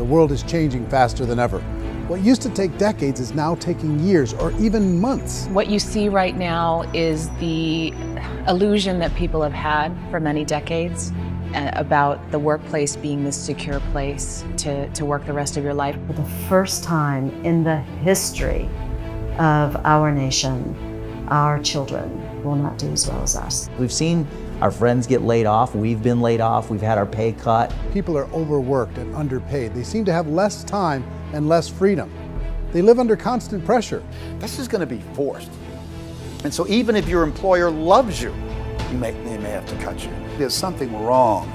world is changing faster than ever. What used to take decades is now taking years or even months. What you see right now is the illusion that people have had for many decades about the workplace being this secure place to work the rest of your life. For the first time in the history of our nation, our children will not do as well as us. We've seen our friends get laid off, we've been laid off, we've had our pay cut. People are overworked and underpaid. They seem to have less time and less freedom. They live under constant pressure. This is going to be forced. And so even if your employer loves you, they may have to cut you. There's something wrong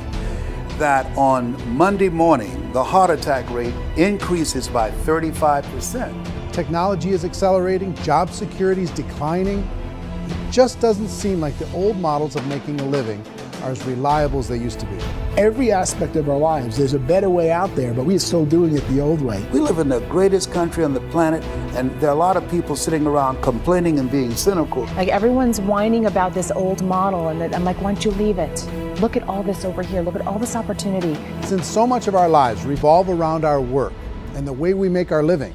that on Monday morning, the heart attack rate increases by 35%. Technology is accelerating, job security is declining. It just doesn't seem like the old models of making a living are as reliable as they used to be. Every aspect of our lives, there's a better way out there, but we're still doing it the old way. We live in the greatest country on the planet, and there are a lot of people sitting around complaining and being cynical. Like everyone's whining about this old model, and I'm like, why don't you leave it? Look at all this over here, look at all this opportunity. Since so much of our lives revolve around our work and the way we make our living,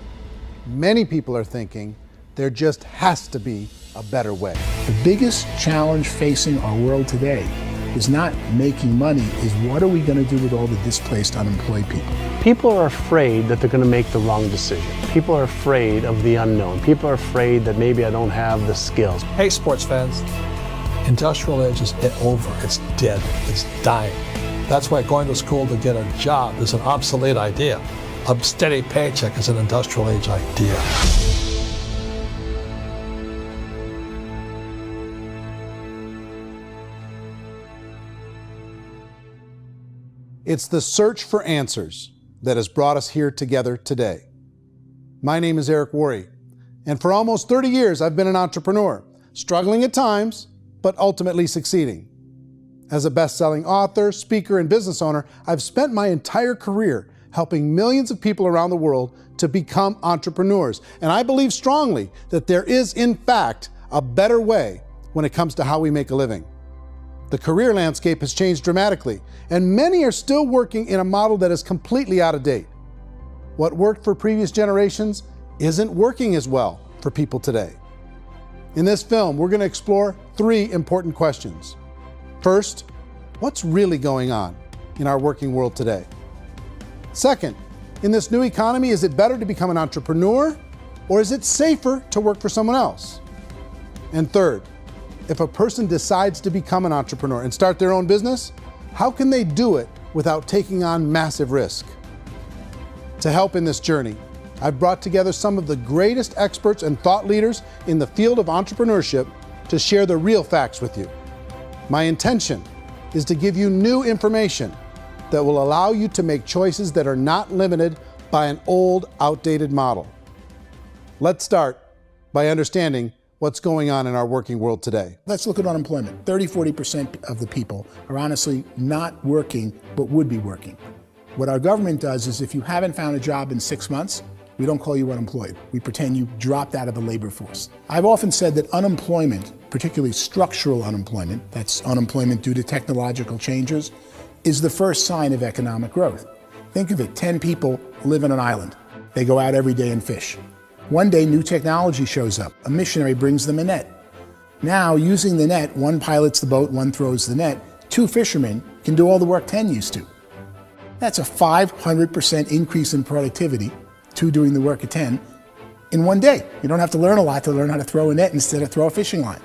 many people are thinking there just has to be a better way. The biggest challenge facing our world today is not making money, is what are we going to do with all the displaced, unemployed people? People are afraid that they're going to make the wrong decision. People are afraid of the unknown. People are afraid that maybe I don't have the skills. Hey, sports fans, industrial age is over. It's dead. It's dying. That's why going to school to get a job is an obsolete idea. A steady paycheck is an industrial age idea. It's the search for answers that has brought us here together today. My name is JeevUrja, and for almost 30 years I've been an entrepreneur, struggling at times, but ultimately succeeding. As a best-selling author, speaker, and business owner, I've spent my entire career helping millions of people around the world to become entrepreneurs. And I believe strongly that there is, in fact, a better way when it comes to how we make a living. The career landscape has changed dramatically, and many are still working in a model that is completely out of date. What worked for previous generations isn't working as well for people today. In this film, we're going to explore 3 important questions. First, what's really going on in our working world today? Second, in this new economy, is it better to become an entrepreneur, or is it safer to work for someone else? And third, if a person decides to become an entrepreneur and start their own business, how can they do it without taking on massive risk? To help in this journey, I've brought together some of the greatest experts and thought leaders in the field of entrepreneurship to share the real facts with you. My intention is to give you new information that will allow you to make choices that are not limited by an old, outdated model. Let's start by understanding what's going on in our working world today. Let's look at unemployment. 30–40% of the people are honestly not working, but would be working. What our government does is if you haven't found a job in 6 months, we don't call you unemployed. We pretend you dropped out of the labor force. I've often said that unemployment, particularly structural unemployment, that's unemployment due to technological changes, is the first sign of economic growth. Think of it, 10 people live on an island. They go out every day and fish. One day, new technology shows up. A missionary brings them a net. Now, using the net, one pilots the boat, one throws the net. 2 fishermen can do all the work 10 used to. That's a 500% increase in productivity, 2 doing the work of 10, in one day. You don't have to learn a lot to learn how to throw a net instead of throw a fishing line.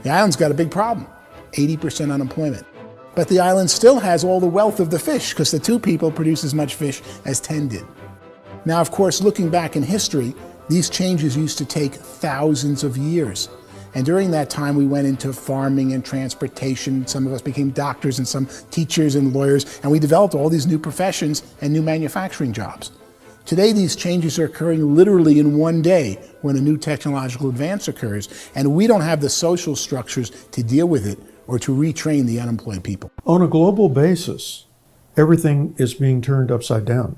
The island's got a big problem, 80% unemployment. But the island still has all the wealth of the fish because the 2 people produce as much fish as 10 did. Now, of course, looking back in history, these changes used to take thousands of years. And during that time, we went into farming and transportation. Some of us became doctors and some teachers and lawyers, and we developed all these new professions and new manufacturing jobs. Today, these changes are occurring literally in one day when a new technological advance occurs, and we don't have the social structures to deal with it or to retrain the unemployed people. On a global basis, everything is being turned upside down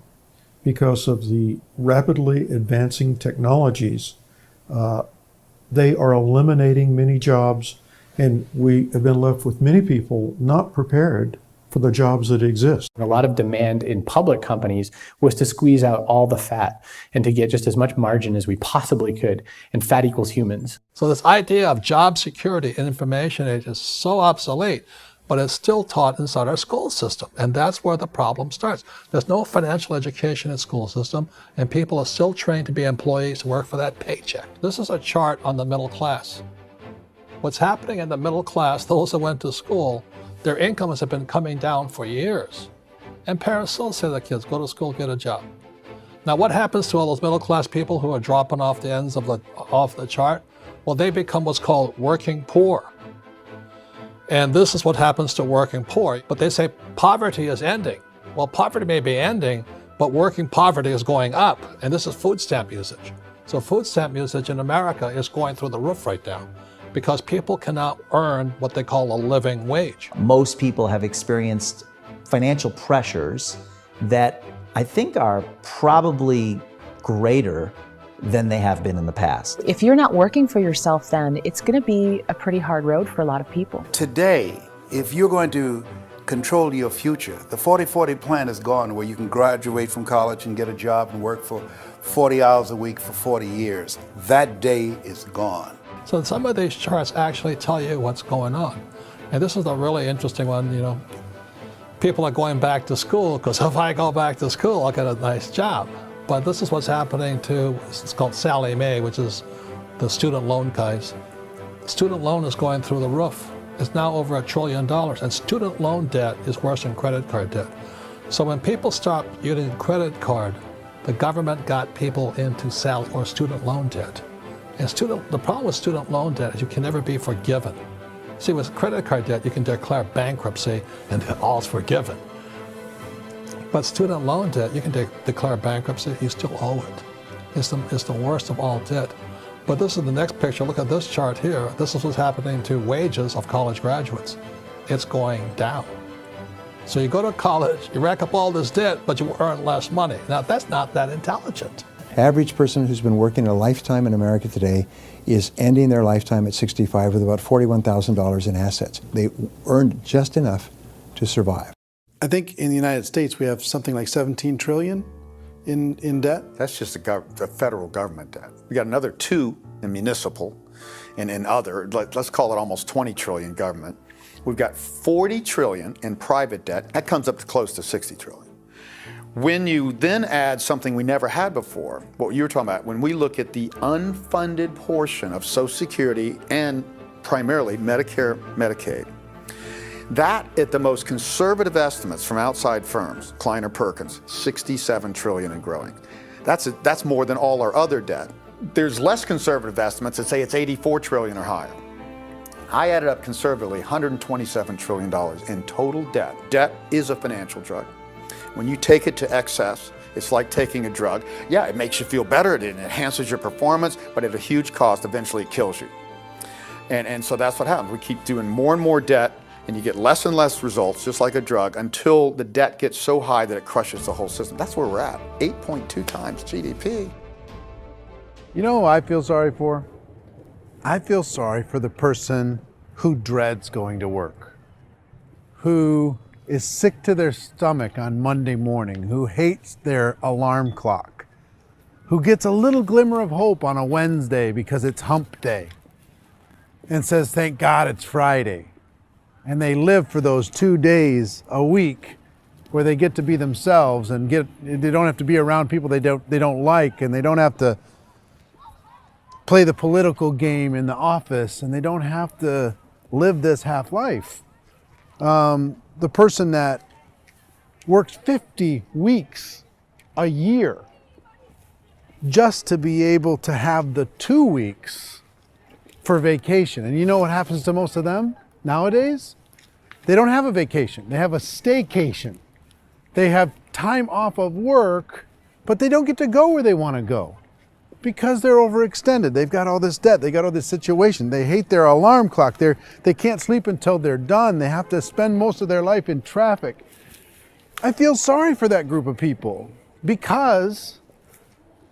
because of the rapidly advancing technologies. They are eliminating many jobs, and we have been left with many people not prepared for the jobs that exist. A lot of demand in public companies was to squeeze out all the fat and to get just as much margin as we possibly could, and fat equals humans. So this idea of job security in information age is so obsolete, but it's still taught inside our school system, and that's where the problem starts. There's no financial education in the school system, and people are still trained to be employees who work for that paycheck. This is a chart on the middle class. What's happening in the middle class, those that went to school, their incomes have been coming down for years. And parents still say to their kids, go to school, get a job. Now what happens to all those middle class people who are dropping off the ends of the chart? Well, they become what's called working poor. And this is what happens to working poor. But they say poverty is ending. Well, poverty may be ending, but working poverty is going up. And this is food stamp usage. So food stamp usage in America is going through the roof right now, because people cannot earn what they call a living wage. Most people have experienced financial pressures that I think are probably greater than they have been in the past. If you're not working for yourself, then it's going to be a pretty hard road for a lot of people. Today, if you're going to control your future, the 40-40 plan is gone, where you can graduate from college and get a job and work for 40 hours a week for 40 years. That day is gone. So some of these charts actually tell you what's going on. And this is a really interesting one, you know. People are going back to school because if I go back to school, I'll get a nice job. But this is what's happening to, it's called Sallie Mae, which is the student loan guys. Student loan is going through the roof. It's now over $1 trillion, and student loan debt is worse than credit card debt. So when people stopped using credit card, the government got people into student loan debt. And the problem with student loan debt is you can never be forgiven. See, with credit card debt, you can declare bankruptcy and all's forgiven. But student loan debt, you can declare bankruptcy, you still owe it. It's the worst of all debt. But this is the next picture. Look at this chart here. This is what's happening to wages of college graduates. It's going down. So you go to college, you rack up all this debt, but you earn less money. Now, that's not that intelligent. Average person who's been working a lifetime in America today is ending their lifetime at 65 with about $41,000 in assets. They earned just enough to survive. I think in the United States we have something like 17 trillion in debt. That's just the federal government debt. We got another 2 in municipal and in other, let's call it almost 20 trillion government. We've got 40 trillion in private debt. That comes up to close to 60 trillion. When you then add something we never had before, what you were talking about, when we look at the unfunded portion of Social Security and primarily Medicare, Medicaid, that at the most conservative estimates from outside firms, Kleiner Perkins, 67 trillion and growing. That's more than all our other debt. There's less conservative estimates that say it's 84 trillion or higher. I added up conservatively $127 trillion in total debt. Debt is a financial drug. When you take it to excess, it's like taking a drug. Yeah, it makes you feel better, it enhances your performance, but at a huge cost, eventually it kills you. And so that's what happens. We keep doing more and more debt, and you get less and less results, just like a drug, until the debt gets so high that it crushes the whole system. That's where we're at, 8.2 times GDP. You know who I feel sorry for? I feel sorry for the person who dreads going to work, who is sick to their stomach on Monday morning, who hates their alarm clock, who gets a little glimmer of hope on a Wednesday because it's hump day and says, thank God it's Friday. And they live for those 2 days a week where they get to be themselves and they don't have to be around people they don't like, and they don't have to play the political game in the office, and they don't have to live this half life. The person that works 50 weeks a year just to be able to have the 2 weeks for vacation. And you know what happens to most of them nowadays? They don't have a vacation. They have a staycation. They have time off of work, but they don't get to go where they want to go because they're overextended. They've got all this debt. They got all this situation. They hate their alarm clock. They can't sleep until they're done. They have to spend most of their life in traffic. I feel sorry for that group of people because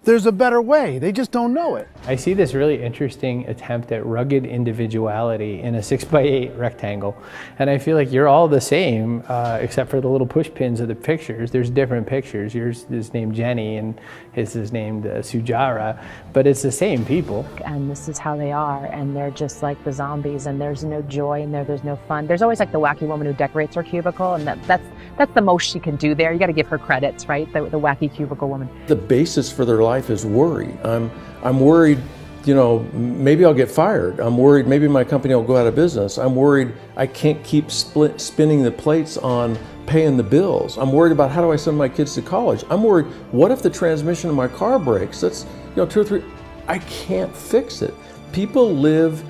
there's a better way. They just don't know it. I see this really interesting attempt at rugged individuality in a 6x8 rectangle. And I feel like you're all the same, except for the little push pins of the pictures. There's different pictures. Yours is named Jenny and his is named Sujara, but it's the same people. And this is how they are, and they're just like the zombies, and there's no joy in there, there's no fun. There's always like the wacky woman who decorates her cubicle, and that's the most she can do there. You got to give her credits, right? The wacky cubicle woman. The basis for their life is worry. I'm worried, you know, maybe I'll get fired. I'm worried maybe my company will go out of business. I'm worried I can't keep spinning the plates on paying the bills. I'm worried about how do I send my kids to college. I'm worried, what if the transmission of my car breaks? That's, you know, 2 or 3, I can't fix it. People live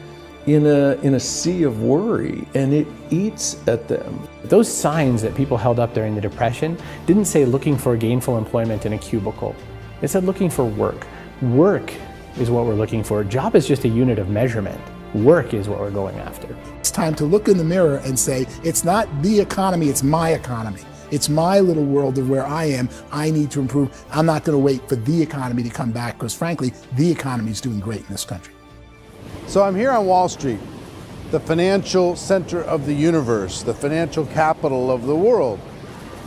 in a sea of worry, and it eats at them. Those signs that people held up during the Depression didn't say looking for gainful employment in a cubicle. It said looking for work. Work is what we're looking for. Job is just a unit of measurement. Work is what we're going after. It's time to look in the mirror and say, it's not the economy, it's my economy. It's my little world of where I am. I need to improve. I'm not going to wait for the economy to come back, because frankly, the economy is doing great in this country. So I'm here on Wall Street, the financial center of the universe, the financial capital of the world.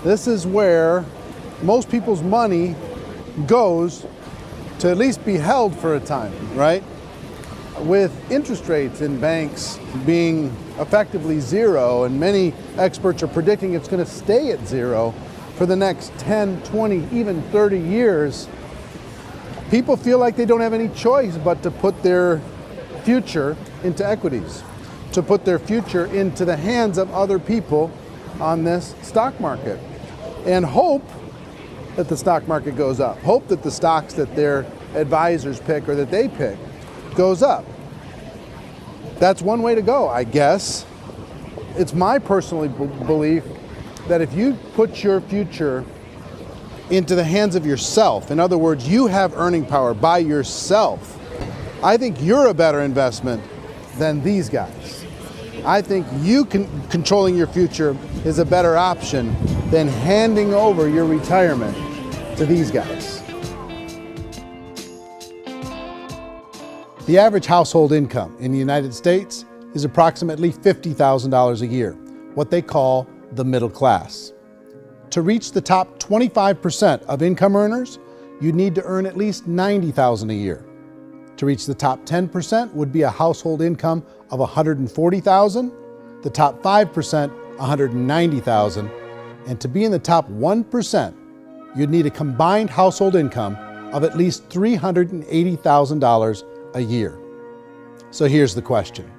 This is where most people's money goes to at least be held for a time, right? With interest rates in banks being effectively zero, and many experts are predicting it's going to stay at zero for the next 10, 20, even 30 years, people feel like they don't have any choice but to put their future into equities, to put their future into the hands of other people on this stock market, and hope that the stock market goes up, hope that the stocks that their advisors pick or that they pick goes up. That's one way to go, I guess. It's my personal belief that if you put your future into the hands of yourself, in other words, you have earning power by yourself, I think you're a better investment than these guys. I think controlling your future is a better option than handing over your retirement to these guys. The average household income in the United States is approximately $50,000 a year, what they call the middle class. To reach the top 25% of income earners, you'd need to earn at least $90,000 a year. To reach the top 10% would be a household income of $140,000, the top 5%, $190,000, and to be in the top 1%, you'd need a combined household income of at least $380,000 a year. So here's the question.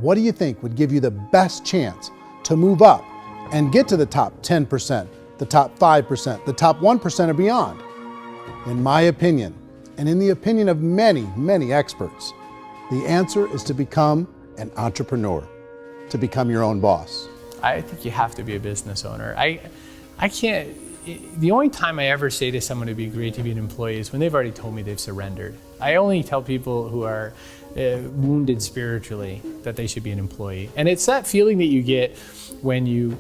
What do you think would give you the best chance to move up and get to the top 10%, the top 5%, the top 1% or beyond? In my opinion, and in the opinion of many, many experts, the answer is to become an entrepreneur, to become your own boss. I think you have to be a business owner. I can't, the only time I ever say to someone it'd be great to be an employee is when they've already told me they've surrendered. I only tell people who are wounded spiritually that they should be an employee. And it's that feeling that you get when you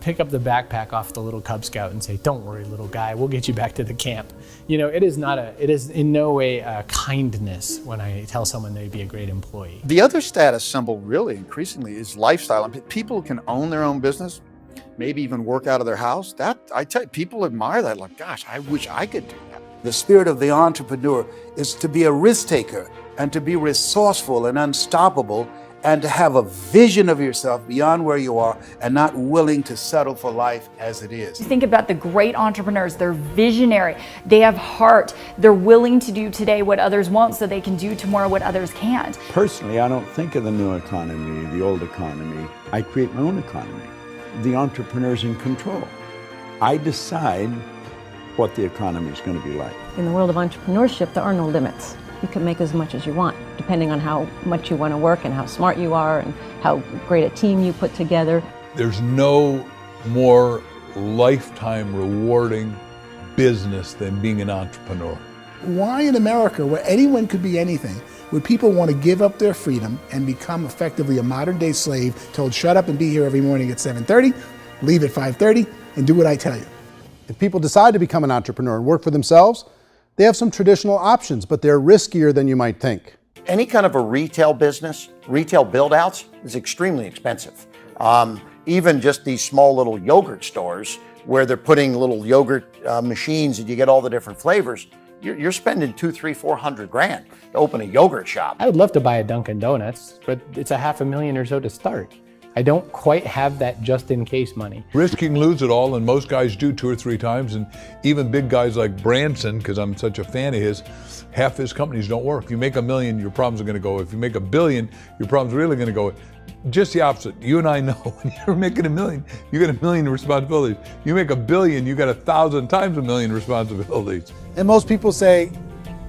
pick up the backpack off the little Cub Scout and say, "Don't worry, little guy, we'll get you back to the camp." You know, it is in no way a kindness when I tell someone they'd be a great employee. The other status symbol really increasingly is lifestyle. I mean, people can own their own business, maybe even work out of their house. That, I tell you, people admire that, like, gosh, I wish I could do that. The spirit of the entrepreneur is to be a risk taker and to be resourceful and unstoppable and to have a vision of yourself beyond where you are and not willing to settle for life as it is. Think about the great entrepreneurs. They're visionary. They have heart. They're willing to do today what others won't so they can do tomorrow what others can't. Personally, I don't think of the new economy, the old economy. I create my own economy. The entrepreneur's in control. I decide what the economy is going to be like. In the world of entrepreneurship, there are no limits. You can make as much as you want, depending on how much you want to work and how smart you are and how great a team you put together. There's no more lifetime rewarding business than being an entrepreneur. Why in America, where anyone could be anything, would people want to give up their freedom and become effectively a modern-day slave, told shut up and be here every morning at 7:30, leave at 5:30, and do what I tell you? If people decide to become an entrepreneur and work for themselves, They have some traditional options, but they're riskier than you might think. Any kind of a retail business, retail build-outs is extremely expensive. Even just these small little yogurt stores where they're putting little yogurt machines and you get all the different flavors, you're spending $200,000, $300,000, $400,000 to open a yogurt shop. I would love to buy a Dunkin' Donuts, but it's $500,000 or so to start. I don't quite have that just in case money. Risk you can lose it all, and most guys do 2 or 3 times, and even big guys like Branson, because I'm such a fan of his, half his companies don't work. You make $1 million, your problems are gonna go. If you make $1 billion, your problem's really gonna go. Just the opposite. You and I know when you're making $1 million, you got $1 million responsibilities. You make $1 billion, you got 1,000 times $1 million responsibilities. And most people say,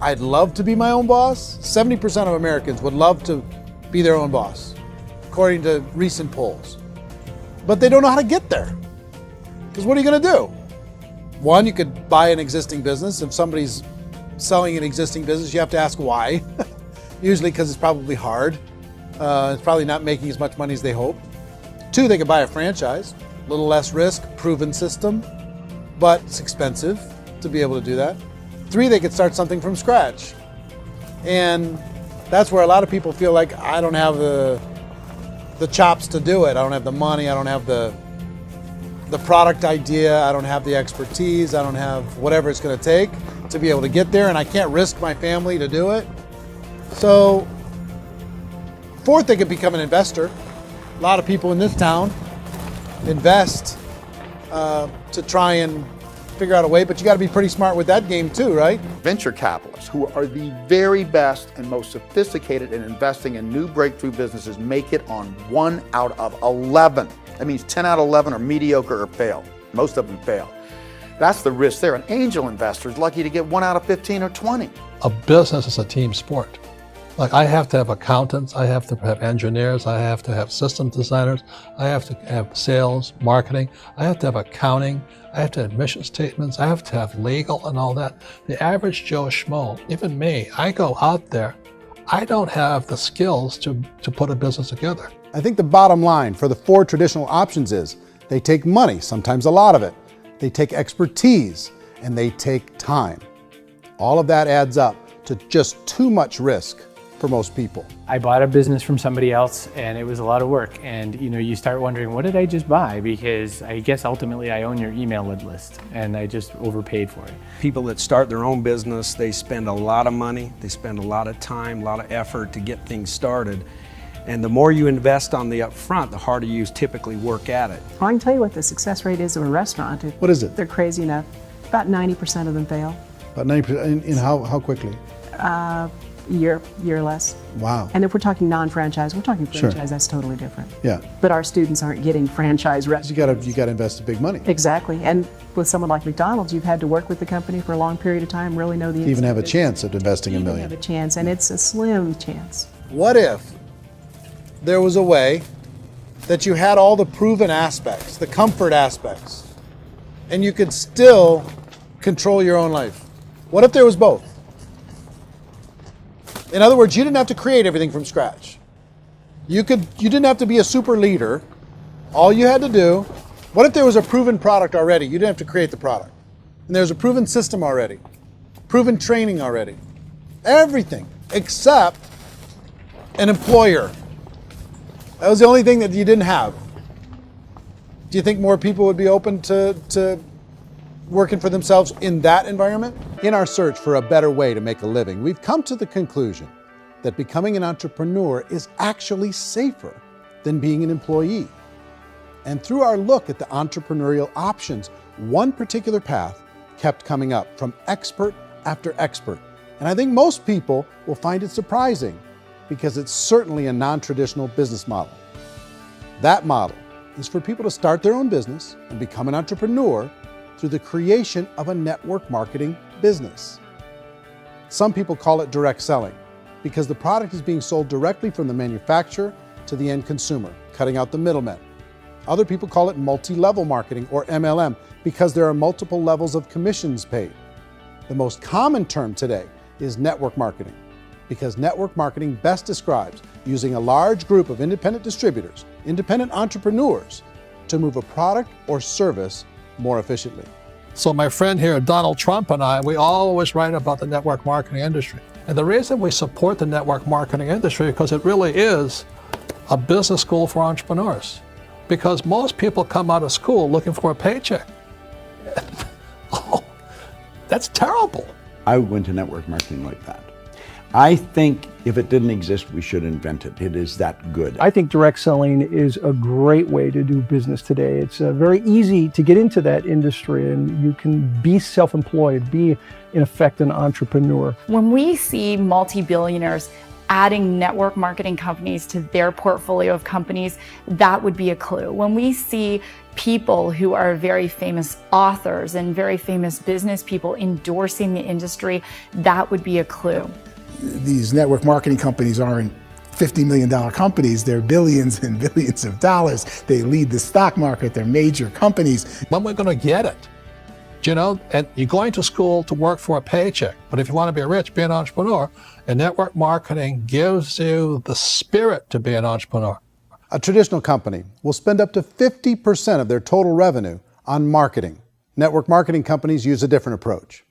I'd love to be my own boss. 70% of Americans would love to be their own boss, according to recent polls. But they don't know how to get there. Because what are you gonna do? One, you could buy an existing business. If somebody's selling an existing business, you have to ask why. Usually because it's probably hard. It's probably not making as much money as they hope. 2, they could buy a franchise. A little less risk, proven system, but it's expensive to be able to do that. 3, they could start something from scratch. And that's where a lot of people feel like, I don't have the chops to do it. I don't have the money, I don't have the product idea, I don't have the expertise, I don't have whatever it's gonna take to be able to get there, and I can't risk my family to do it. So, 4th, they could become an investor. A lot of people in this town invest to try and figure out a way, but you gotta be pretty smart with that game too, right? Venture capitalists, who are the very best and most sophisticated in investing in new breakthrough businesses, make it on 1 out of 11. That means 10 out of 11 are mediocre or fail. Most of them fail. That's the risk there. An angel investor is lucky to get 1 out of 15 or 20. A business is a team sport. Like, I have to have accountants, I have to have engineers, I have to have system designers, I have to have sales, marketing, I have to have accounting, I have to have mission statements, I have to have legal and all that. The average Joe Schmo, even me, I go out there, I don't have the skills to put a business together. I think the bottom line for the 4 traditional options is they take money, sometimes a lot of it. They take expertise, and they take time. All of that adds up to just too much risk for most people. I bought a business from somebody else and it was a lot of work. And you start wondering, what did I just buy? Because I guess ultimately I own your email list and I just overpaid for it. People that start their own business, they spend a lot of money, they spend a lot of time, a lot of effort to get things started. And the more you invest on the upfront, the harder you typically work at it. I can tell you what the success rate is of a restaurant. What is it? They're crazy enough. About 90% of them fail. About 90%, in how quickly? Year less. Wow. And if we're talking non-franchise, we're talking franchise, Sure. That's totally different. Yeah. But our students aren't getting franchise restaurants. You gotta invest big money. Exactly. And with someone like McDonald's, you've had to work with the company for a long period of time, really know the To even have a business. chance at investing $1 million. Have a chance, and it's a slim chance. What if there was a way that you had all the proven aspects, the comfort aspects, and you could still control your own life? What if there was both? In other words, you didn't have to create everything from scratch. You didn't have to be a super leader. All you had to do, what if there was a proven product already? You didn't have to create the product. And there's a proven system already, proven training already. Everything except an employer. That was the only thing that you didn't have. Do you think more people would be open to working for themselves in that environment? In our search for a better way to make a living, we've come to the conclusion that becoming an entrepreneur is actually safer than being an employee. And through our look at the entrepreneurial options, one particular path kept coming up from expert after expert. And I think most people will find it surprising because it's certainly a non-traditional business model. That model is for people to start their own business and become an entrepreneur through the creation of a network marketing business. Some people call it direct selling because the product is being sold directly from the manufacturer to the end consumer, cutting out the middlemen. Other people call it multi-level marketing, or MLM, because there are multiple levels of commissions paid. The most common term today is network marketing, because network marketing best describes using a large group of independent distributors, independent entrepreneurs, to move a product or service more efficiently. So my friend here, Donald Trump, and I, we always write about the network marketing industry. And the reason we support the network marketing industry is because it really is a business school for entrepreneurs. Because most people come out of school looking for a paycheck. Oh, that's terrible. I went to network marketing like that. I think if it didn't exist, we should invent it. It is that good. I think direct selling is a great way to do business today. It's very easy to get into that industry, and you can be self-employed, be in effect an entrepreneur. When we see multi-billionaires adding network marketing companies to their portfolio of companies, that would be a clue. When we see people who are very famous authors and very famous business people endorsing the industry, that would be a clue. These network marketing companies aren't $50 million companies, they're billions and billions of dollars. They lead the stock market, they're major companies. When we're going to get it? You know, and you're going to school to work for a paycheck, but if you want to be rich, be an entrepreneur, and network marketing gives you the spirit to be an entrepreneur. A traditional company will spend up to 50% of their total revenue on marketing. Network marketing companies use a different approach.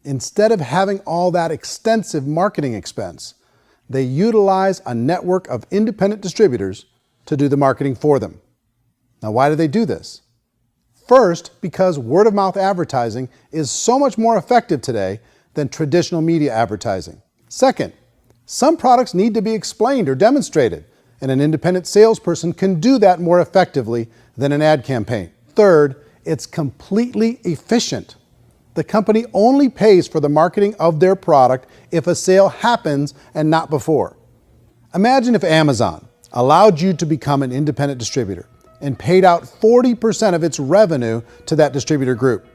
Instead of having all that extensive marketing expense, they utilize a network of independent distributors to do the marketing for them. Now, why do they do this? First, because word-of-mouth advertising is so much more effective today than traditional media advertising. Second, some products need to be explained or demonstrated, and an independent salesperson can do that more effectively than an ad campaign. Third, it's completely efficient. The company only pays for the marketing of their product if a sale happens and not before. Imagine if Amazon allowed you to become an independent distributor and paid out 40% of its revenue to that distributor group.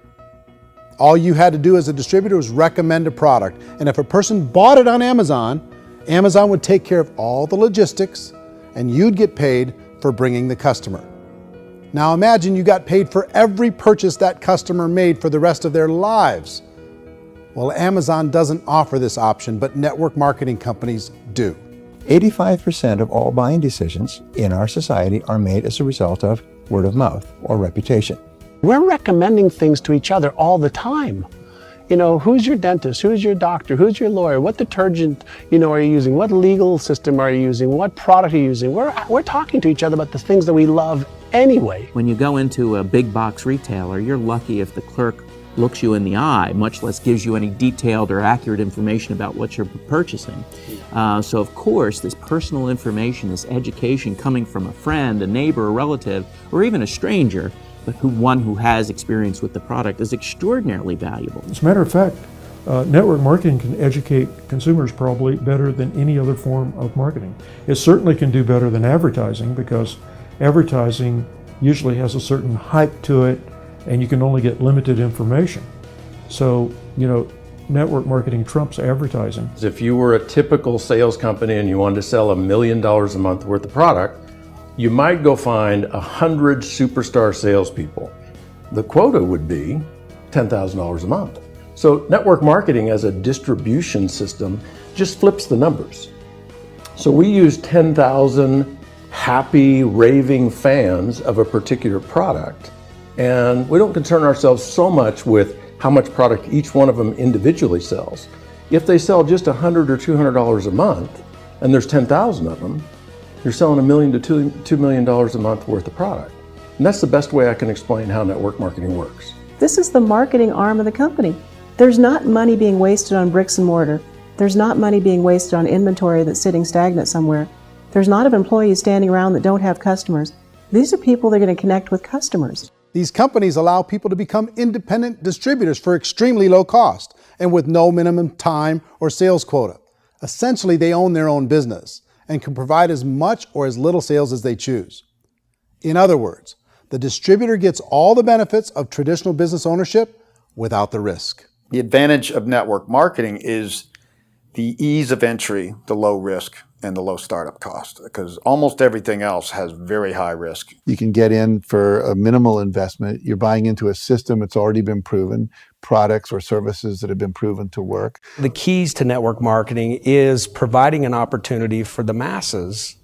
All you had to do as a distributor was recommend a product, and if a person bought it on Amazon, Amazon would take care of all the logistics, and you'd get paid for bringing the customer. Now imagine you got paid for every purchase that customer made for the rest of their lives. Well, Amazon doesn't offer this option, but network marketing companies do. 85% of all buying decisions in our society are made as a result of word of mouth or reputation. We're recommending things to each other all the time. You know, who's your dentist? Who's your doctor? Who's your lawyer? What detergent, are you using? What legal system are you using? What product are you using? We're talking to each other about the things that we love anyway. When you go into a big box retailer, you're lucky if the clerk looks you in the eye, much less gives you any detailed or accurate information about what you're purchasing. So of course, this personal information, this education coming from a friend, a neighbor, a relative, or even a stranger, but one who has experience with the product is extraordinarily valuable. As a matter of fact, network marketing can educate consumers probably better than any other form of marketing. It certainly can do better than advertising, because advertising usually has a certain hype to it, and you can only get limited information. So, network marketing trumps advertising. If you were a typical sales company and you wanted to sell $1 million a month worth of product, you might go find 100 superstar salespeople. The quota would be $10,000 a month. So network marketing as a distribution system just flips the numbers. So we use 10,000 happy, raving fans of a particular product, and we don't concern ourselves so much with how much product each one of them individually sells. If they sell just $100 or $200 a month, and there's 10,000 of them, you're selling $1 million to $2 million a month worth of product. And that's the best way I can explain how network marketing works. This is the marketing arm of the company. There's not money being wasted on bricks and mortar. There's not money being wasted on inventory that's sitting stagnant somewhere. There's not of employees standing around that don't have customers. These are people that are going to connect with customers. These companies allow people to become independent distributors for extremely low cost and with no minimum time or sales quota. Essentially, they own their own business and can provide as much or as little sales as they choose. In other words, the distributor gets all the benefits of traditional business ownership without the risk. The advantage of network marketing is the ease of entry, the low risk, and the low startup cost, because almost everything else has very high risk. You can get in for a minimal investment. You're buying into a system that's already been proven, products or services that have been proven to work. The keys to network marketing is providing an opportunity for the masses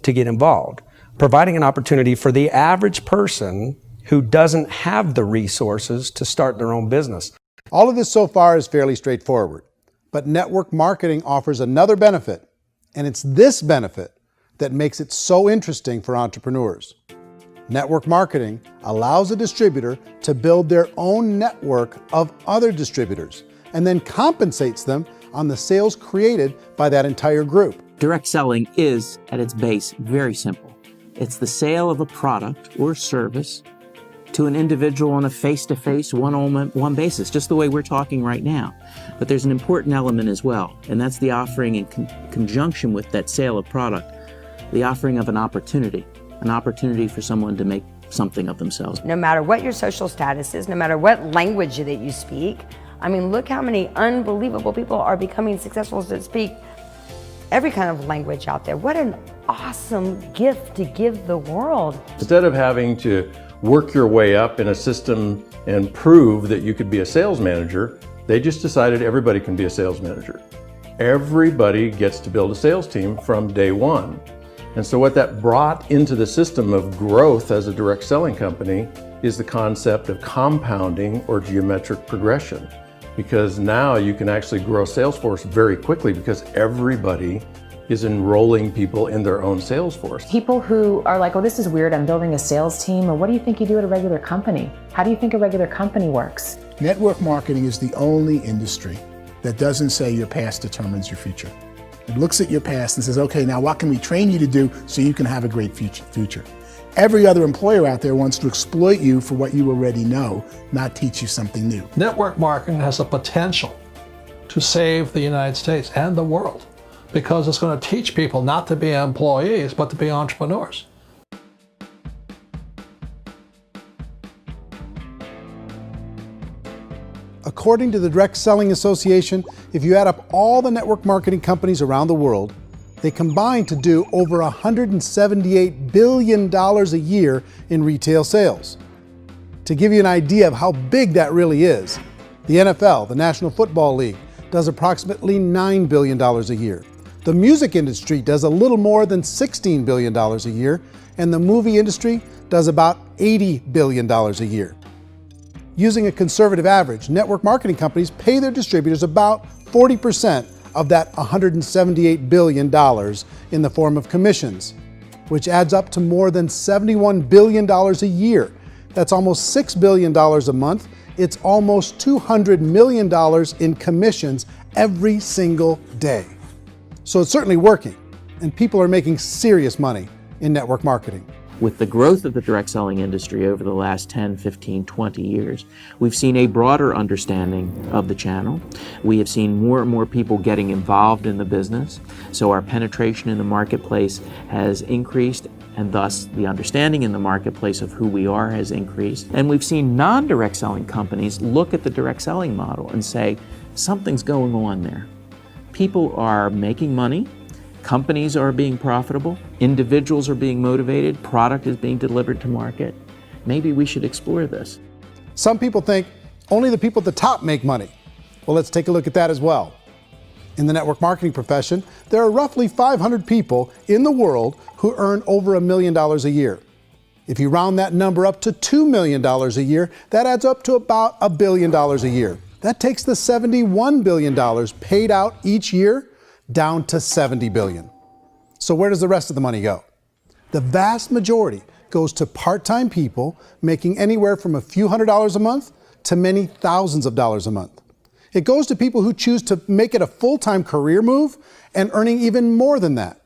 to get involved, providing an opportunity for the average person who doesn't have the resources to start their own business. All of this so far is fairly straightforward, but network marketing offers another benefit, and it's this benefit that makes it so interesting for entrepreneurs. Network marketing allows a distributor to build their own network of other distributors and then compensates them on the sales created by that entire group. Direct selling is, at its base, very simple. It's the sale of a product or service to an individual on a face-to-face, one-on-one basis, just the way we're talking right now. But there's an important element as well, and that's the offering in conjunction with that sale of product, the offering of an opportunity for someone to make something of themselves. No matter what your social status is, no matter what language that you speak, I mean, look how many unbelievable people are becoming successful that speak every kind of language out there. What an awesome gift to give the world. Instead of having to work your way up in a system and prove that you could be a sales manager, they just decided everybody can be a sales manager. Everybody gets to build a sales team from day one. And so what that brought into the system of growth as a direct selling company is the concept of compounding or geometric progression. Because now you can actually grow a sales force very quickly because everybody is enrolling people in their own sales force. People who are like, oh, this is weird, I'm building a sales team, or what do you think you do at a regular company? How do you think a regular company works? Network marketing is the only industry that doesn't say your past determines your future. It looks at your past and says, okay, now what can we train you to do so you can have a great future? Every other employer out there wants to exploit you for what you already know, not teach you something new. Network marketing has the potential to save the United States and the world because it's going to teach people not to be employees, but to be entrepreneurs. According to the Direct Selling Association, if you add up all the network marketing companies around the world, they combine to do over $178 billion a year in retail sales. To give you an idea of how big that really is, the NFL, the National Football League, does approximately $9 billion a year. The music industry does a little more than $16 billion a year, and the movie industry does about $80 billion a year. Using a conservative average, network marketing companies pay their distributors about 40% of that $178 billion in the form of commissions, which adds up to more than $71 billion a year. That's almost $6 billion a month. It's almost $200 million in commissions every single day. So it's certainly working, and people are making serious money in network marketing. With the growth of the direct selling industry over the last 10, 15, 20 years, we've seen a broader understanding of the channel. We have seen more and more people getting involved in the business, so our penetration in the marketplace has increased, and thus the understanding in the marketplace of who we are has increased. And we've seen non-direct selling companies look at the direct selling model and say, something's going on there. People are making money. Companies are being profitable, individuals are being motivated, product is being delivered to market. Maybe we should explore this. Some people think only the people at the top make money. Well, let's take a look at that as well. In the network marketing profession, there are roughly 500 people in the world who earn over $1 million a year. If you round that number up to $2 million a year, that adds up to about $1 billion a year. That takes the $71 billion paid out each year down to $70 billion. So where does the rest of the money go? The vast majority goes to part-time people making anywhere from a few $100s a month to many thousands of dollars a month. It goes to people who choose to make it a full-time career move and earning even more than that.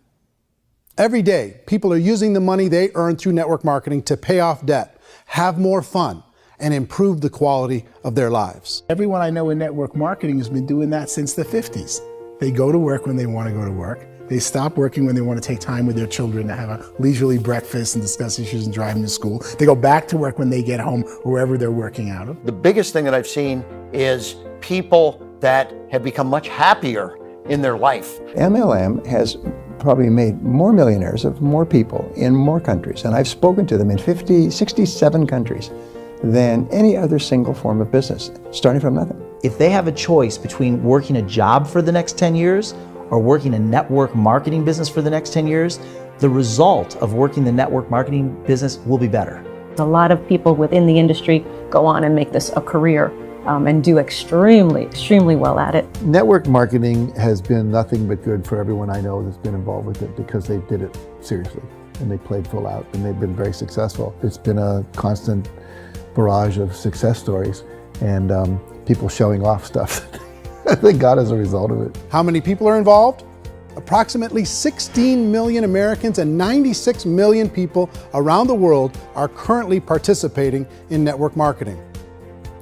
Every day, people are using the money they earn through network marketing to pay off debt, have more fun, and improve the quality of their lives. Everyone I know in network marketing has been doing that since the 50s. They go to work when they want to go to work. They stop working when they want to take time with their children to have a leisurely breakfast and discuss issues and drive them to school. They go back to work when they get home, wherever they're working out of. The biggest thing that I've seen is people that have become much happier in their life. MLM has probably made more millionaires of more people in more countries, and I've spoken to them in 67 countries than any other single form of business, starting from nothing. If they have a choice between working a job for the next 10 years or working a network marketing business for the next 10 years, the result of working the network marketing business will be better. A lot of people within the industry go on and make this a career and do extremely well at it. Network marketing has been nothing but good for everyone I know that's been involved with it because they did it seriously and they played full out and they've been very successful. It's been a constant barrage of success stories and people showing off stuff that they got as a result of it. How many people are involved? Approximately 16 million Americans and 96 million people around the world are currently participating in network marketing.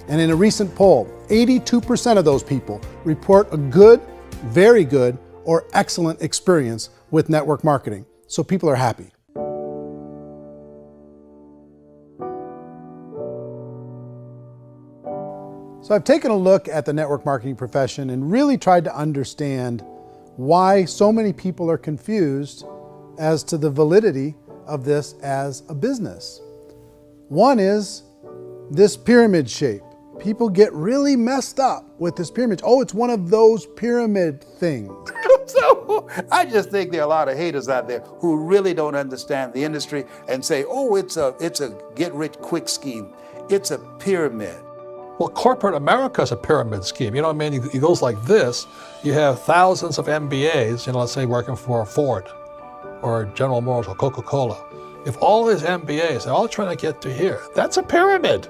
And in a recent poll, 82% of those people report a good, very good, or excellent experience with network marketing. So people are happy. So I've taken a look at the network marketing profession and really tried to understand why so many people are confused as to the validity of this as a business. One is this pyramid shape. People get really messed up with this pyramid. Oh, it's one of those pyramid things. So I just think there are a lot of haters out there who really don't understand the industry and say, oh, it's a get-rich-quick scheme. It's a pyramid. Well, corporate America is a pyramid scheme. You know what I mean? It goes like this. You have thousands of MBAs, let's say working for Ford or General Motors or Coca-Cola. If all these MBAs, they're all trying to get to here, that's a pyramid.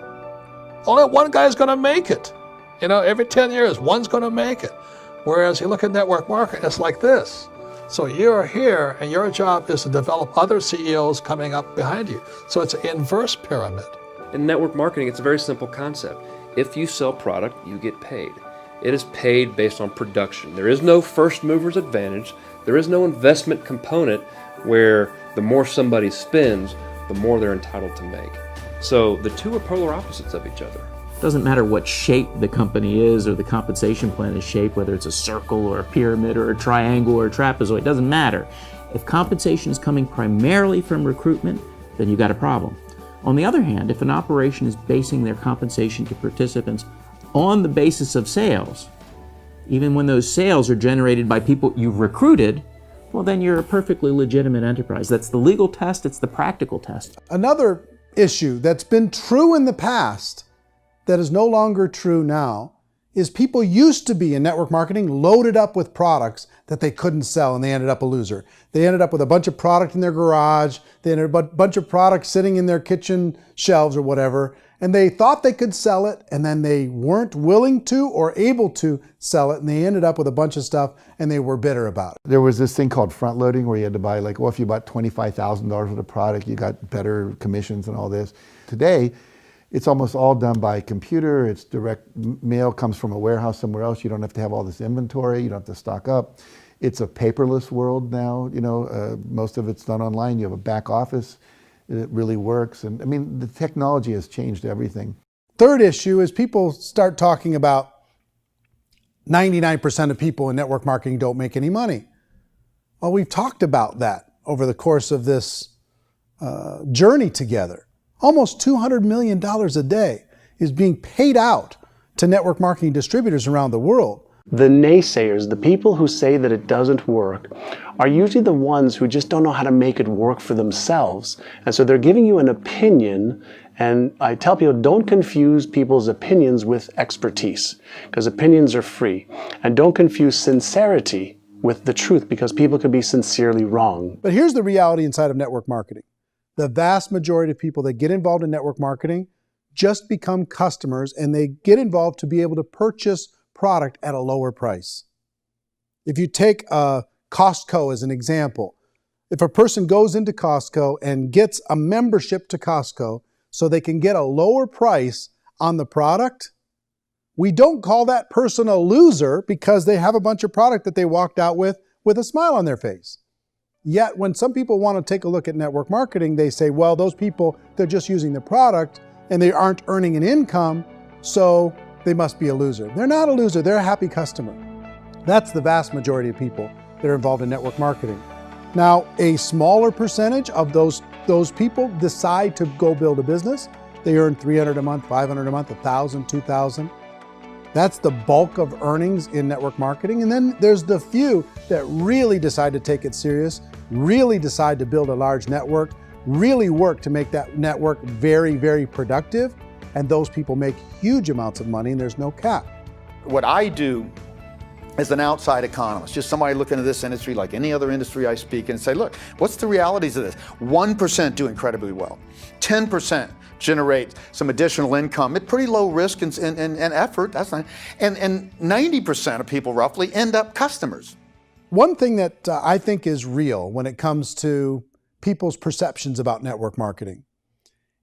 Only one guy's going to make it. Every 10 years, one's going to make it. Whereas you look at network marketing, it's like this. So you're here, and your job is to develop other CEOs coming up behind you. So it's an inverse pyramid. In network marketing, it's a very simple concept. If you sell product, you get paid. It is paid based on production. There is no first mover's advantage. There is no investment component where the more somebody spends, the more they're entitled to make. So the two are polar opposites of each other. Doesn't matter what shape the company is or the compensation plan is shaped, whether it's a circle or a pyramid or a triangle or a trapezoid, it doesn't matter. If compensation is coming primarily from recruitment, then you've got a problem. On the other hand, if an operation is basing their compensation to participants on the basis of sales, even when those sales are generated by people you've recruited, well, then you're a perfectly legitimate enterprise. That's the legal test, it's the practical test. Another issue that's been true in the past that is no longer true now is people used to be in network marketing loaded up with products that they couldn't sell and they ended up a loser. They ended up with a bunch of product in their garage, they ended up with a bunch of products sitting in their kitchen shelves or whatever, and they thought they could sell it and then they weren't willing to or able to sell it and they ended up with a bunch of stuff and they were bitter about it. There was this thing called front loading where you had to buy if you bought $25,000 worth of product, you got better commissions and all this. Today, it's almost all done by computer. It's direct mail, comes from a warehouse somewhere else. You don't have to have all this inventory. You don't have to stock up. It's a paperless world now. Most of it's done online. You have a back office. It really works. And I mean, the technology has changed everything. Third issue is people start talking about 99% of people in network marketing don't make any money. Well, we've talked about that over the course of this journey together. Almost $200 million a day is being paid out to network marketing distributors around the world. The naysayers, the people who say that it doesn't work, are usually the ones who just don't know how to make it work for themselves. And so they're giving you an opinion, and I tell people, don't confuse people's opinions with expertise, because opinions are free. And don't confuse sincerity with the truth, because people can be sincerely wrong. But here's the reality inside of network marketing. The vast majority of people that get involved in network marketing just become customers, and they get involved to be able to purchase product at a lower price. If you take Costco as an example, if a person goes into Costco and gets a membership to Costco so they can get a lower price on the product, we don't call that person a loser because they have a bunch of product that they walked out with a smile on their face. Yet when some people want to take a look at network marketing, they say, well, those people, they're just using the product and they aren't earning an income, so they must be a loser. They're not a loser, they're a happy customer. That's the vast majority of people that are involved in network marketing. Now, a smaller percentage of those people decide to go build a business. They earn $300 a month, $500 a month, $1,000, $2,000. That's the bulk of earnings in network marketing. And then there's the few that really decide to take it serious, really decide to build a large network, really work to make that network very, very productive, and those people make huge amounts of money and there's no cap. What I do as an outside economist, just somebody looking at this industry like any other industry I speak in, and say, look, what's the realities of this? 1% do incredibly well. 10% generate some additional income at pretty low risk and effort, that's not, and 90% of people roughly end up customers. One thing that I think is real when it comes to people's perceptions about network marketing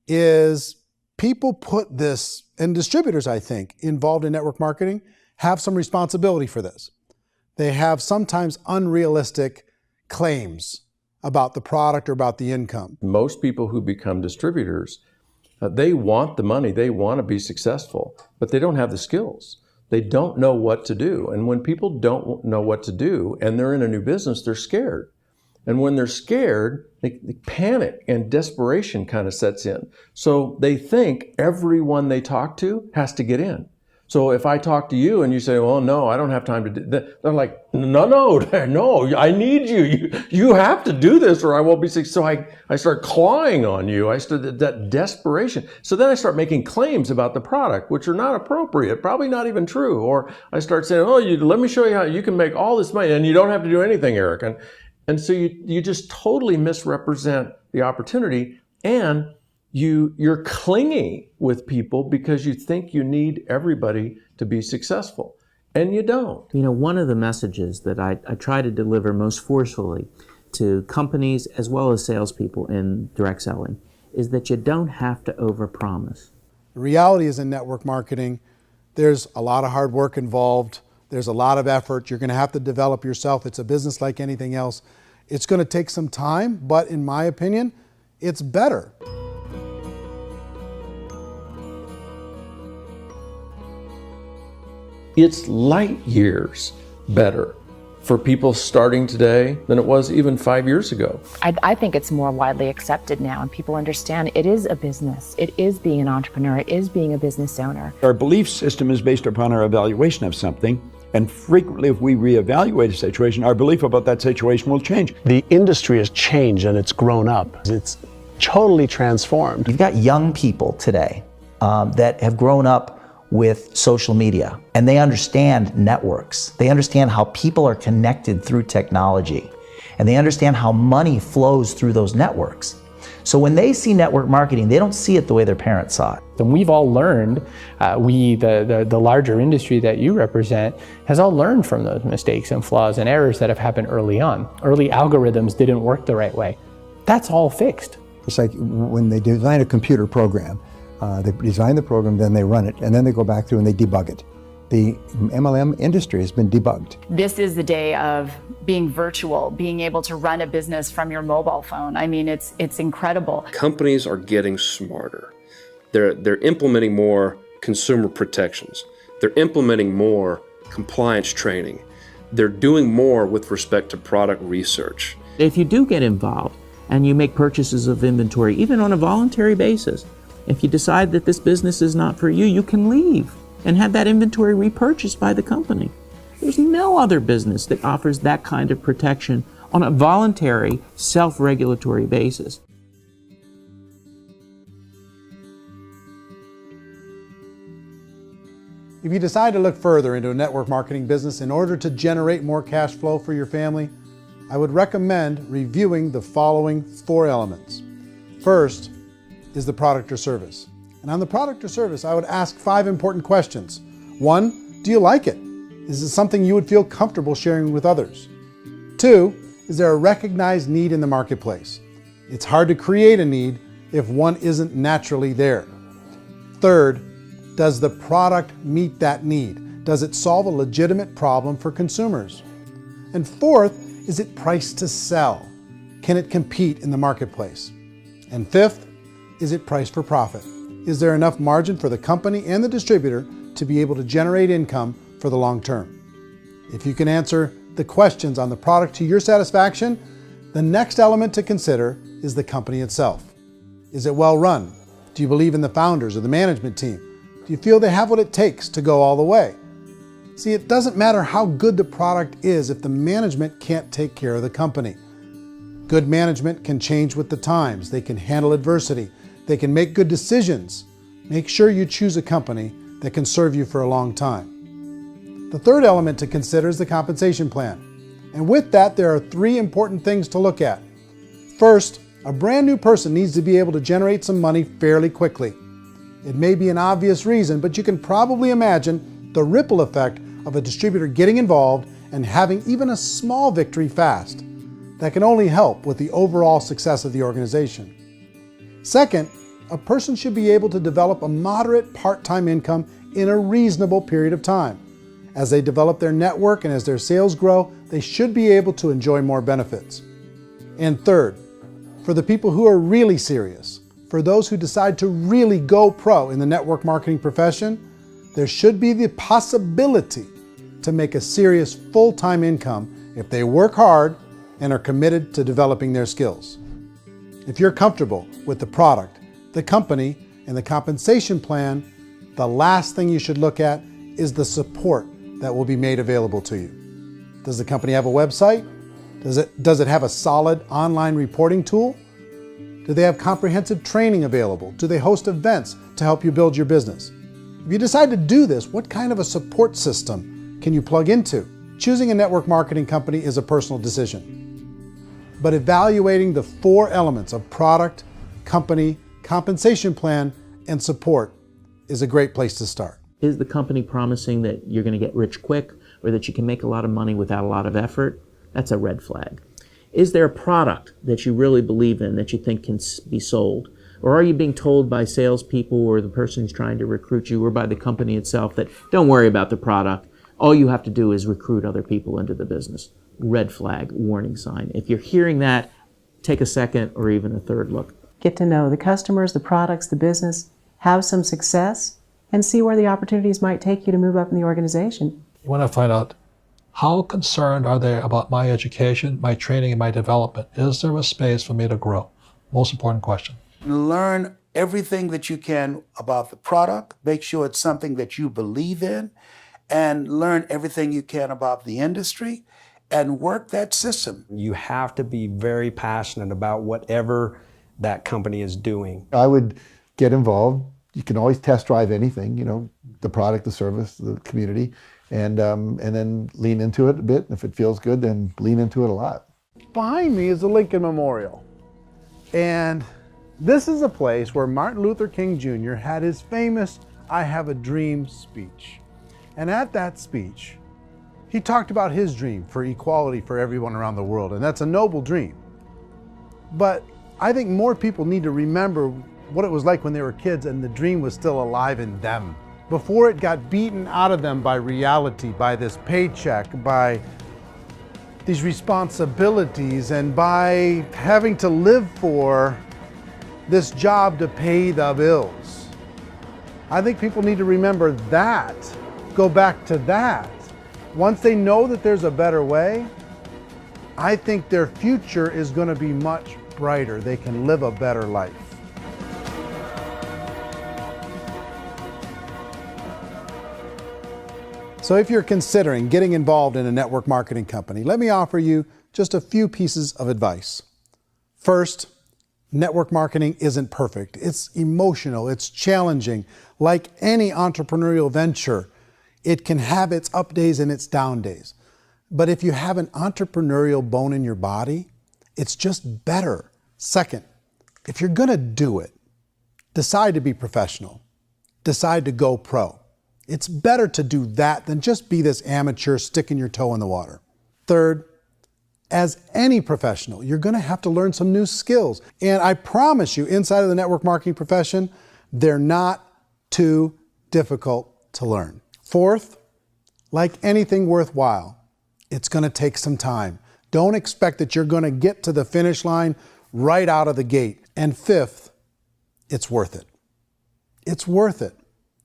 is people put this, and distributors, I think, involved in network marketing have some responsibility for this. They have sometimes unrealistic claims about the product or about the income. Most people who become distributors, they want the money, they want to be successful, but they don't have the skills. They don't know what to do. And when people don't know what to do and they're in a new business, they're scared. And when they're scared, they panic and desperation kind of sets in. So they think everyone they talk to has to get in. So if I talk to you and you say, well, no, I don't have time to do that, they're like, no, I need you. You have to do this or I won't be successful. So I start clawing on you. I start that desperation. So then I start making claims about the product, which are not appropriate, probably not even true. Or I start saying, oh, let me show you how you can make all this money and you don't have to do anything, Eric. And so you just totally misrepresent the opportunity, and you're clingy with people because you think you need everybody to be successful, and you don't. You know, one of the messages that I try to deliver most forcefully to companies as well as salespeople in direct selling is that you don't have to overpromise. The reality is in network marketing, there's a lot of hard work involved. There's a lot of effort. You're going to have to develop yourself. It's a business like anything else. It's going to take some time, but in my opinion, it's better. It's light years better for people starting today than it was even 5 years ago. I think it's more widely accepted now, and people understand it is a business. It is being an entrepreneur. It is being a business owner. Our belief system is based upon our evaluation of something. And frequently, if we reevaluate a situation, our belief about that situation will change. The industry has changed and it's grown up. It's totally transformed. You've got young people today that have grown up with social media, and they understand networks. They understand how people are connected through technology, and they understand how money flows through those networks. So when they see network marketing, they don't see it the way their parents saw it. And we've all learned, the larger industry that you represent, has all learned from those mistakes and flaws and errors that have happened early on. Early algorithms didn't work the right way. That's all fixed. It's like when they design a computer program, they design the program, then they run it, and then they go back through and they debug it. The MLM industry has been debugged. This is the day of being virtual, being able to run a business from your mobile phone. I mean, it's incredible. Companies are getting smarter. They're implementing more consumer protections. They're implementing more compliance training. They're doing more with respect to product research. If you do get involved and you make purchases of inventory, even on a voluntary basis, if you decide that this business is not for you, you can leave and have that inventory repurchased by the company. There's no other business that offers that kind of protection on a voluntary, self-regulatory basis. If you decide to look further into a network marketing business in order to generate more cash flow for your family, I would recommend reviewing the following 4 elements. First is the product or service. And on the product or service, I would ask 5 important questions. 1, do you like it? Is it something you would feel comfortable sharing with others? 2, is there a recognized need in the marketplace? It's hard to create a need if one isn't naturally there. 3rd, does the product meet that need? Does it solve a legitimate problem for consumers? And 4th, is it priced to sell? Can it compete in the marketplace? And 5th, is it priced for profit? Is there enough margin for the company and the distributor to be able to generate income for the long term? If you can answer the questions on the product to your satisfaction, the next element to consider is the company itself. Is it well run? Do you believe in the founders or the management team? Do you feel they have what it takes to go all the way? See, it doesn't matter how good the product is if the management can't take care of the company. Good management can change with the times. They can handle adversity. They can make good decisions. Make sure you choose a company that can serve you for a long time. The third element to consider is the compensation plan. And with that, there are 3 important things to look at. First, a brand new person needs to be able to generate some money fairly quickly. It may be an obvious reason, but you can probably imagine the ripple effect of a distributor getting involved and having even a small victory fast. That can only help with the overall success of the organization. Second, a person should be able to develop a moderate part-time income in a reasonable period of time. As they develop their network and as their sales grow, they should be able to enjoy more benefits. And third, for the people who are really serious, for those who decide to really go pro in the network marketing profession, there should be the possibility to make a serious full-time income if they work hard and are committed to developing their skills. If you're comfortable with the product, the company, and the compensation plan, the last thing you should look at is the support that will be made available to you. Does the company have a website? Does it have a solid online reporting tool? Do they have comprehensive training available? Do they host events to help you build your business? If you decide to do this, what kind of a support system can you plug into? Choosing a network marketing company is a personal decision. But evaluating the 4 elements of product, company, compensation plan, and support is a great place to start. Is the company promising that you're going to get rich quick or that you can make a lot of money without a lot of effort? That's a red flag. Is there a product that you really believe in that you think can be sold? Or are you being told by salespeople or the person who's trying to recruit you or by the company itself that don't worry about the product, all you have to do is recruit other people into the business? Red flag, warning sign. If you're hearing that, take a second or even a third look. Get to know the customers, the products, the business, have some success, and see where the opportunities might take you to move up in the organization. You want to find out how concerned are they about my education, my training, and my development? Is there a space for me to grow? Most important question. Learn everything that you can about the product. Make sure it's something that you believe in, and learn everything you can about the industry and work that system. You have to be very passionate about whatever that company is doing. I would get involved. You can always test drive anything, the product, the service, the community, and then lean into it a bit. If it feels good, then lean into it a lot. Behind me is the Lincoln Memorial. And this is a place where Martin Luther King Jr. had his famous "I Have a Dream" speech. And at that speech, he talked about his dream for equality for everyone around the world, and that's a noble dream. But I think more people need to remember what it was like when they were kids and the dream was still alive in them. Before it got beaten out of them by reality, by this paycheck, by these responsibilities, and by having to live for this job to pay the bills. I think people need to remember that, go back to that. Once they know that there's a better way, I think their future is going to be much brighter. They can live a better life. So if you're considering getting involved in a network marketing company, let me offer you just a few pieces of advice. First, network marketing isn't perfect. It's emotional, it's challenging. Like any entrepreneurial venture, it can have its up days and its down days. But if you have an entrepreneurial bone in your body, it's just better. Second, if you're gonna do it, decide to be professional. Decide to go pro. It's better to do that than just be this amateur sticking your toe in the water. Third, as any professional, you're gonna have to learn some new skills. And I promise you, inside of the network marketing profession, they're not too difficult to learn. Fourth, like anything worthwhile, it's gonna take some time. Don't expect that you're gonna get to the finish line right out of the gate. And fifth, it's worth it. It's worth it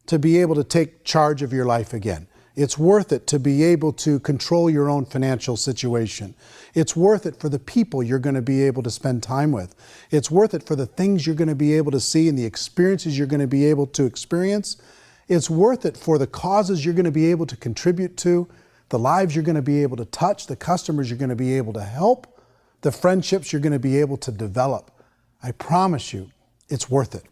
to be able to take charge of your life again. It's worth it to be able to control your own financial situation. It's worth it for the people you're going to be able to spend time with. It's worth it for the things you're going to be able to see and the experiences you're going to be able to experience. It's worth it for the causes you're going to be able to contribute to, the lives you're going to be able to touch, the customers you're going to be able to help. the friendships you're going to be able to develop. I promise you, it's worth it.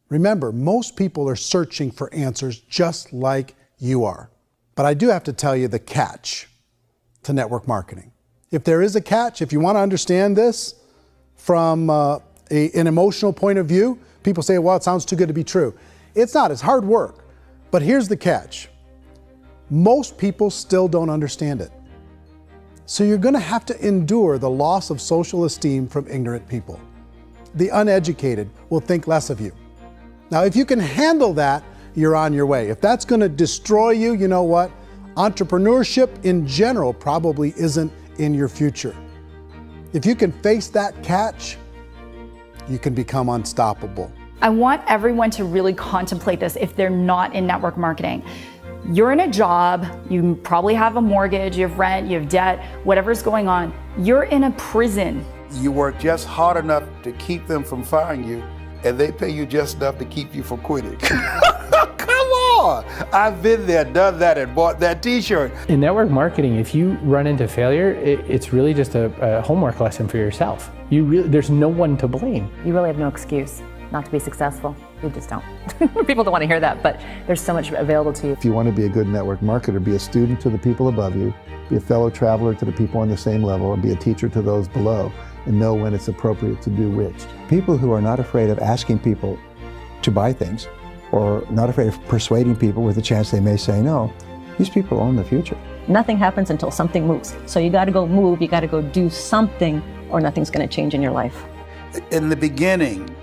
Remember, most people are searching for answers just like you are. But I do have to tell you the catch to network marketing. If there is a catch, if you want to understand this from an emotional point of view, people say, well, it sounds too good to be true. It's not, it's hard work. But here's the catch. Most people still don't understand it. So you're going to have to endure the loss of social esteem from ignorant people. The uneducated will think less of you. Now, if you can handle that, you're on your way. If that's going to destroy you, you know what? Entrepreneurship in general probably isn't in your future. If you can face that catch, you can become unstoppable. I want everyone to really contemplate this if they're not in network marketing. You're in a job, you probably have a mortgage, you have rent, you have debt, whatever's going on. You're in a prison. You work just hard enough to keep them from firing you, and they pay you just enough to keep you from quitting. Come on! I've been there, done that, and bought that t-shirt. In network marketing, if you run into failure, it's really just a homework lesson for yourself. There's no one to blame. You really have no excuse not to be successful. You just don't. People don't want to hear that, but there's so much available to you. If you want to be a good network marketer, be a student to the people above you, be a fellow traveler to the people on the same level, and be a teacher to those below, and know when it's appropriate to do which. People who are not afraid of asking people to buy things, or not afraid of persuading people with a chance they may say no, these people own the future. Nothing happens until something moves. So you got to go move, you got to go do something, or nothing's going to change in your life. In the beginning,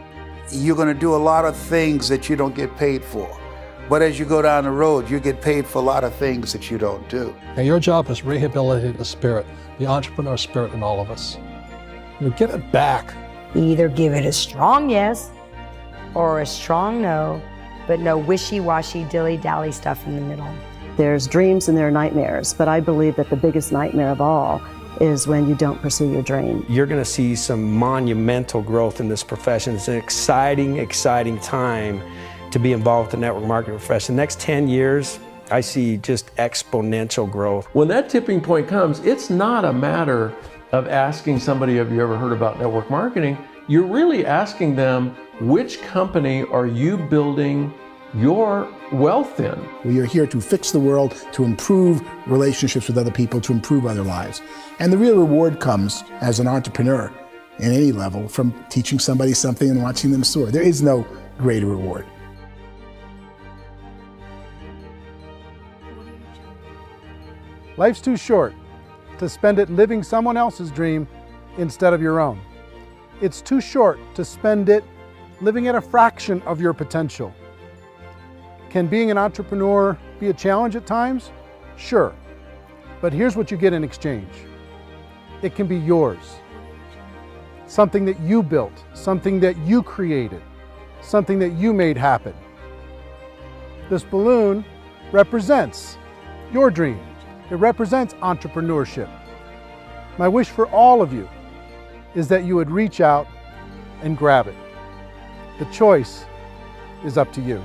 you're going to do a lot of things that you don't get paid for. But as you go down the road, you get paid for a lot of things that you don't do. And your job is rehabilitate the spirit, the entrepreneur spirit in all of us. Get it back. Either give it a strong yes or a strong no, but no wishy-washy, dilly-dally stuff in the middle. There's dreams and there are nightmares, but I believe that the biggest nightmare of all is when you don't pursue your dream. You're going to see some monumental growth in this profession. It's an exciting, exciting time to be involved with the network marketing profession. The next 10 years, I see just exponential growth. When that tipping point comes, it's not a matter of asking somebody, have you ever heard about network marketing? You're really asking them, which company are you building your wealth in? We are here to fix the world, to improve relationships with other people, to improve other lives. And the real reward comes as an entrepreneur at any level from teaching somebody something and watching them soar. There is no greater reward. Life's too short to spend it living someone else's dream instead of your own. It's too short to spend it living at a fraction of your potential. Can being an entrepreneur be a challenge at times? Sure. But here's what you get in exchange. It can be yours. Something that you built, something that you created, something that you made happen. This balloon represents your dream. It represents entrepreneurship. My wish for all of you is that you would reach out and grab it. The choice is up to you.